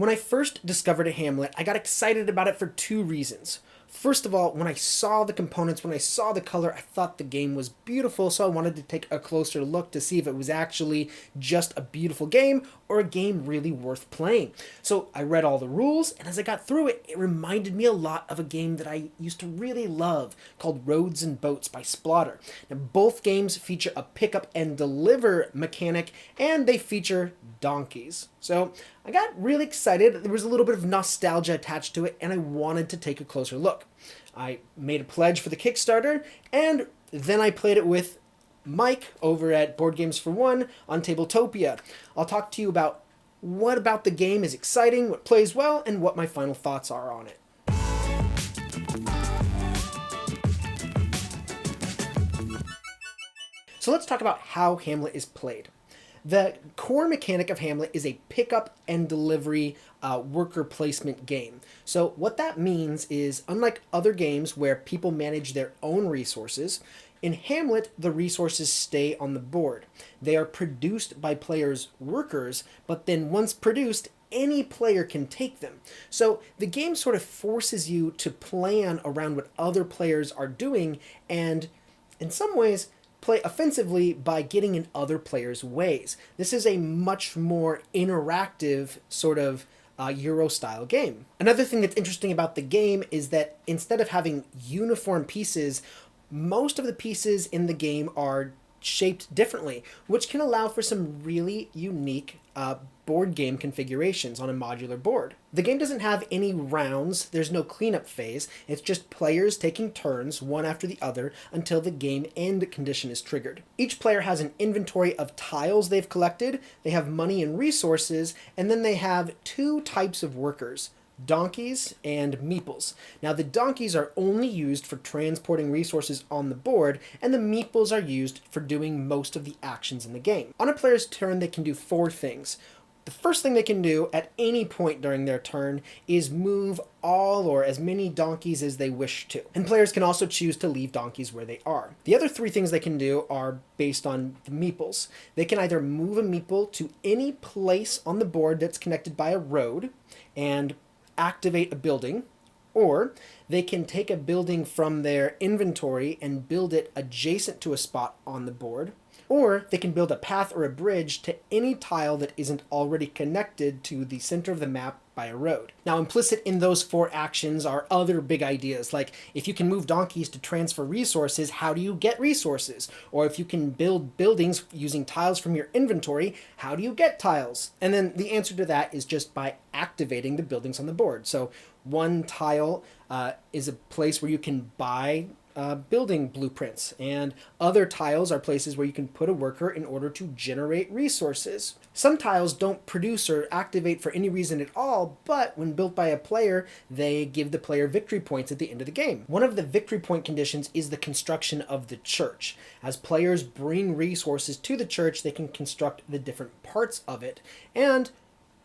When I first discovered a Hamlet, I got excited about it for two reasons. First of all, when I saw the components, when I saw the color, I thought the game was beautiful, so I wanted to take a closer look to see if it was actually just a beautiful game or a game really worth playing. So I read all the rules, and as I got through it, it reminded me a lot of a game that I used to really love called Roads and Boats by Splotter. Now, both games feature a pick up and deliver mechanic, and they feature donkeys. So I got really excited. There was a little bit of nostalgia attached to it, and I wanted to take a closer look. I made a pledge for the Kickstarter, and then I played it with Mike over at Boardgames for One on Tabletopia. I'll talk to you about what about the game is exciting, what plays well, and what my final thoughts are on it. So let's talk about how Hamlet is played. The core mechanic of Hamlet is a pickup and delivery worker placement game. So what that means is, unlike other games where people manage their own resources, in Hamlet, the resources stay on the board. They are produced by players' workers, but then once produced, any player can take them. So the game sort of forces you to plan around what other players are doing, and in some ways, play offensively by getting in other players' ways. This is a much more interactive sort of Euro-style game. Another thing that's interesting about the game is that instead of having uniform pieces, most of the pieces in the game are shaped differently, which can allow for some really unique board game configurations on a modular board. The game doesn't have any rounds, there's no cleanup phase, it's just players taking turns one after the other until the game end condition is triggered. Each player has an inventory of tiles they've collected, they have money and resources, and then they have two types of workers: donkeys and meeples. Now the donkeys are only used for transporting resources on the board, and the meeples are used for doing most of the actions in the game. On a player's turn, they can do four things. The first thing they can do at any point during their turn is move all or as many donkeys as they wish to. And players can also choose to leave donkeys where they are. The other three things they can do are based on the meeples. They can either move a meeple to any place on the board that's connected by a road and activate a building, or they can take a building from their inventory and build it adjacent to a spot on the board, or they can build a path or a bridge to any tile that isn't already connected to the center of the map by a road. Now, implicit in those four actions are other big ideas, like if you can move donkeys to transfer resources, how do you get resources? Or if you can build buildings using tiles from your inventory, how do you get tiles? And then the answer to that is just by activating the buildings on the board. So one tile is a place where you can buy building blueprints, and other tiles are places where you can put a worker in order to generate resources. Some tiles don't produce or activate for any reason at all, but when built by a player, they give the player victory points at the end of the game. One of the victory point conditions is the construction of the church. As players bring resources to the church, they can construct the different parts of it, and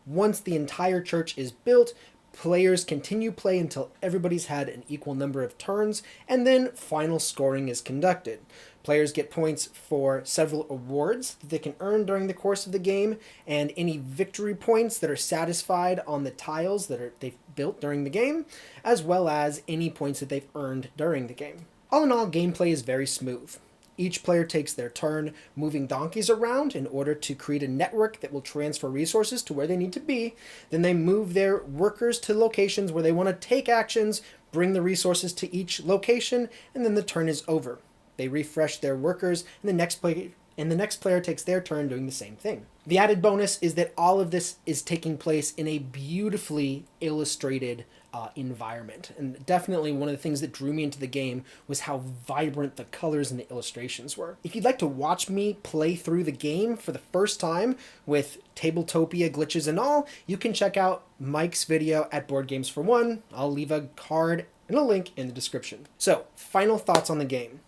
once the entire church is built, players continue play until everybody's had an equal number of turns, and then final scoring is conducted. Players get points for several awards that they can earn during the course of the game, and any victory points that are satisfied on the tiles that they've built during the game, as well as any points that they've earned during the game. All in all, gameplay is very smooth. Each player takes their turn moving donkeys around in order to create a network that will transfer resources to where they need to be. Then they move their workers to locations where they want to take actions, bring the resources to each location, and then the turn is over. They refresh their workers, and the next player takes their turn doing the same thing. The added bonus is that all of this is taking place in a beautifully illustrated environment. And definitely one of the things that drew me into the game was how vibrant the colors and the illustrations were. If you'd like to watch me play through the game for the first time with Tabletopia glitches and all, you can check out Mike's video at Boardgames for One. I'll leave a card and a link in the description. So, final thoughts on the game.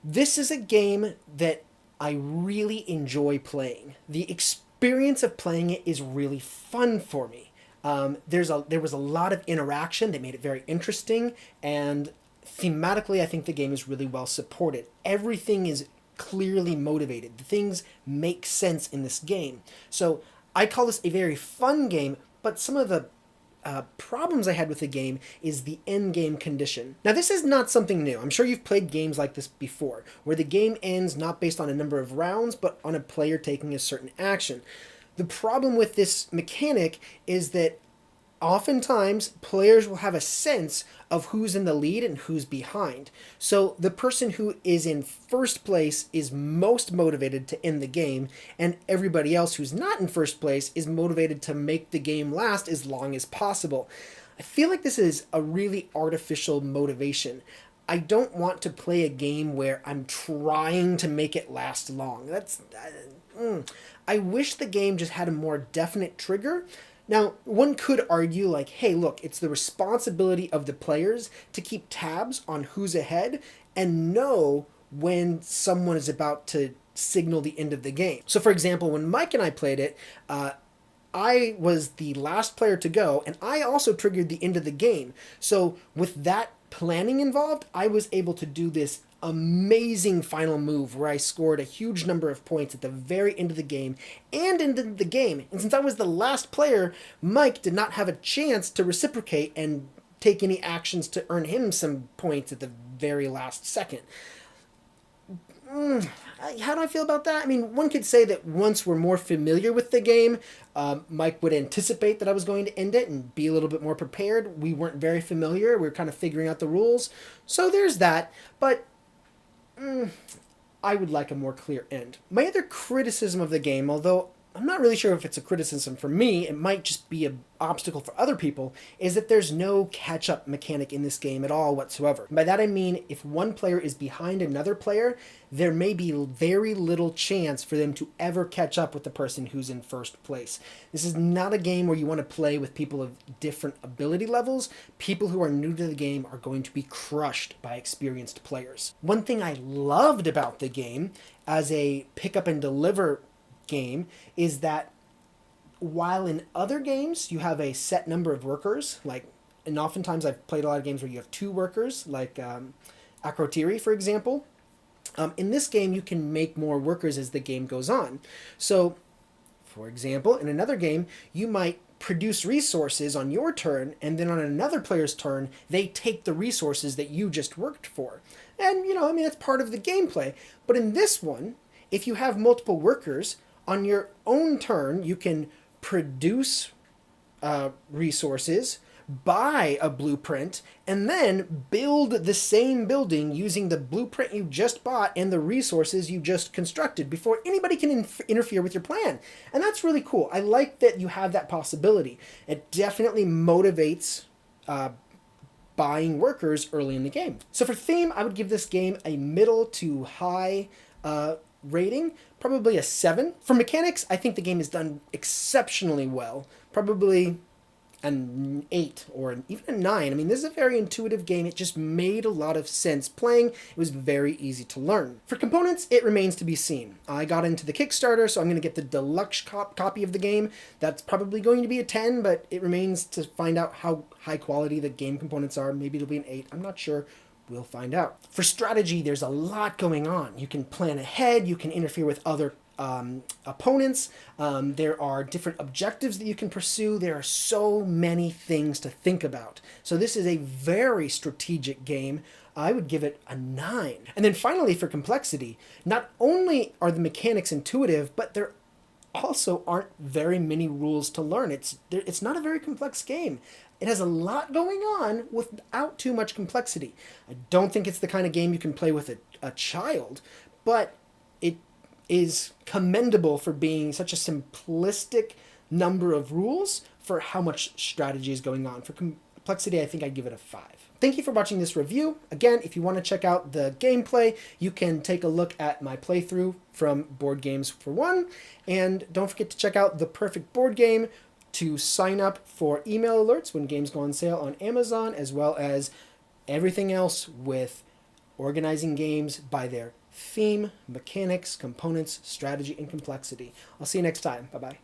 This is a game that I really enjoy playing. The experience of playing it is really fun for me. There was a lot of interaction that made it very interesting, and thematically I think the game is really well supported. Everything is clearly motivated. The things make sense in this game. So I call this a very fun game, but some of the problems I had with the game is the end game condition. Now, this is not something new. I'm sure you've played games like this before, where the game ends not based on a number of rounds, but on a player taking a certain action. The problem with this mechanic is that oftentimes players will have a sense of who's in the lead and who's behind. So the person who is in first place is most motivated to end the game, and everybody else who's not in first place is motivated to make the game last as long as possible. I feel like this is a really artificial motivation. I don't want to play a game where I'm trying to make it last long. I wish the game just had a more definite trigger. Now, one could argue like, hey, look, it's the responsibility of the players to keep tabs on who's ahead and know when someone is about to signal the end of the game. So, for example, when Mike and I played it, I was the last player to go, and I also triggered the end of the game. So with that planning involved, I was able to do this amazing final move where I scored a huge number of points at the very end of the game and ended the game. And since I was the last player, Mike did not have a chance to reciprocate and take any actions to earn him some points at the very last second. How do I feel about that? I mean, one could say that once we're more familiar with the game, Mike would anticipate that I was going to end it and be a little bit more prepared. We weren't very familiar. We were kind of figuring out the rules. So there's that. But I would like a more clear end. My other criticism of the game, although I'm not really sure if it's a criticism for me, it might just be an obstacle for other people, is that there's no catch-up mechanic in this game at all whatsoever. By that I mean, if one player is behind another player, there may be very little chance for them to ever catch up with the person who's in first place. This is not a game where you want to play with people of different ability levels. People who are new to the game are going to be crushed by experienced players. One thing I loved about the game as a pick up and deliver game is that while in other games you have a set number of workers, and oftentimes I've played a lot of games where you have 2 workers, like Akrotiri, for example. In this game, you can make more workers as the game goes on. So, for example, in another game, you might produce resources on your turn, and then on another player's turn, they take the resources that you just worked for. And, that's part of the gameplay. But in this one, if you have multiple workers, on your own turn, you can produce resources, buy a blueprint, and then build the same building using the blueprint you just bought and the resources you just constructed before anybody can interfere with your plan. And that's really cool. I like that you have that possibility. It definitely motivates buying workers early in the game. So for theme, I would give this game a middle to high rating, probably a 7. For mechanics, I think the game is done exceptionally well. Probably an 8 or even a 9. I mean, this is a very intuitive game. It just made a lot of sense playing. It was very easy to learn. For components, it remains to be seen. I got into the Kickstarter, so I'm going to get the deluxe copy of the game. That's probably going to be a 10, but it remains to find out how high quality the game components are. Maybe it'll be an 8. I'm not sure. We'll find out. For strategy, there's a lot going on. You can plan ahead, you can interfere with other opponents, there are different objectives that you can pursue, there are so many things to think about. So this is a very strategic game. I would give it a 9. And then finally, for complexity, not only are the mechanics intuitive, but there also aren't very many rules to learn. It's not a very complex game. It has a lot going on without too much complexity. I don't think it's the kind of game you can play with a child, but it is commendable for being such a simplistic number of rules for how much strategy is going on. For complexity, I think I'd give it a 5. Thank you for watching this review. Again, if you want to check out the gameplay, you can take a look at my playthrough from Boardgames for One. And don't forget to check out The Perfect Board Game to sign up for email alerts when games go on sale on Amazon, as well as everything else with organizing games by their theme, mechanics, components, strategy, and complexity. I'll see you next time. Bye-bye.